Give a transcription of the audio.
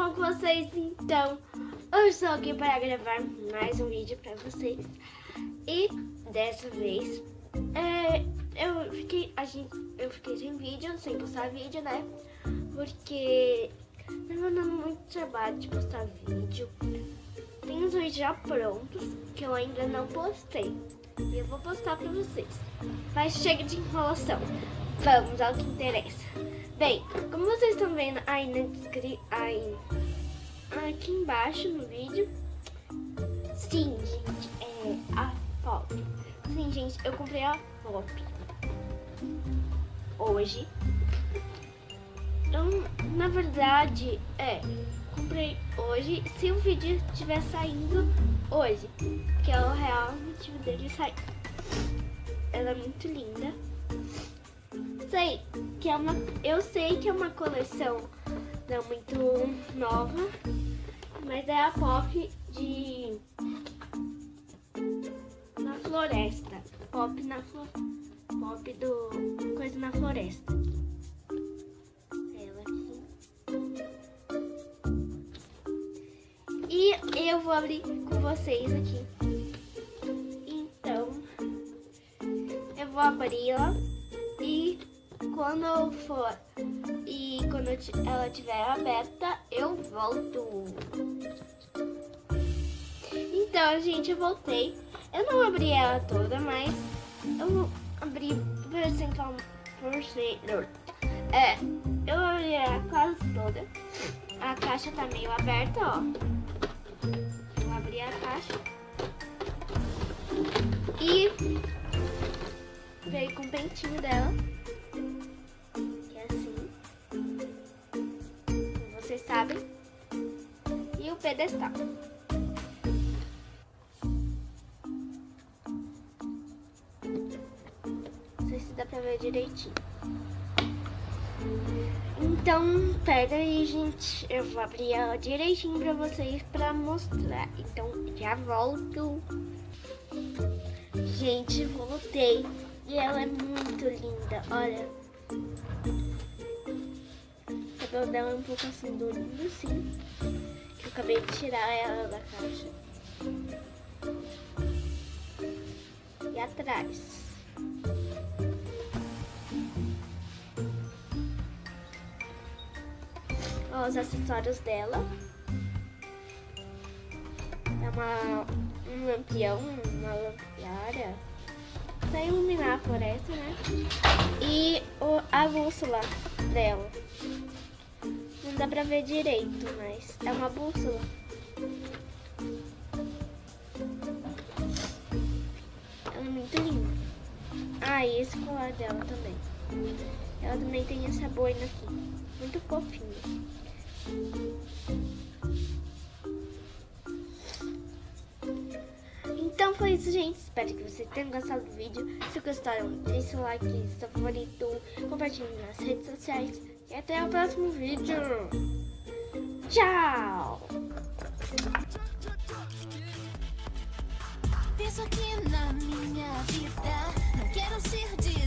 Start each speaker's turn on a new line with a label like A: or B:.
A: bom com vocês? Então, eu estou aqui para gravar mais um vídeo para vocês. E dessa vez, eu fiquei sem vídeo, sem postar vídeo, né? Porque não tá dando muito trabalho de postar vídeo. Tem uns vídeos já prontos que eu ainda não postei. E eu vou postar para vocês. Mas chega de enrolação. Vamos ao que interessa. Bem, como vocês estão vendo aí na descrição, aqui embaixo no vídeo, sim, gente, é a Pop. Sim, gente, eu comprei a Pop hoje. Então, na verdade, comprei hoje, se o vídeo estiver saindo hoje, que é o real motivo dele sair. Ela é muito linda. Eu sei que é uma coleção não muito nova, mas é a Pop na Floresta. Pop do Coisa na Floresta. Ela aqui. E eu vou abrir com vocês aqui. Então, eu vou abri-la. E quando ela estiver aberta, eu volto. Então, gente, eu voltei. Eu não abri ela toda, mas eu abri eu abri ela quase toda. A caixa tá meio aberta, ó. Eu abri a caixa. E veio com o pentinho dela, que é assim, como vocês sabem, e o pedestal. Não sei se dá pra ver direitinho. Então, pera aí, gente, eu vou abrir ela direitinho pra vocês pra mostrar. Então, já volto. Gente, voltei. E ela é muito linda, olha. O cabelo dela é um pouco assim durinho, assim. Que eu acabei de tirar ela da caixa. E atrás. Ó, os acessórios dela. É um lampião, uma lampiara. Pra iluminar a floresta, né? E a bússola dela. Não dá pra ver direito, mas é uma bússola. Ela é muito linda. Ah, e esse colar dela também. Ela também tem essa boina aqui. Muito fofinha. Então foi isso, gente. Espero que vocês tenham gostado do vídeo. Se gostaram, deixe o like, seu favorito, compartilhe nas redes sociais. E até o próximo vídeo. Tchau!
B: Penso aqui na minha vida, não quero ser de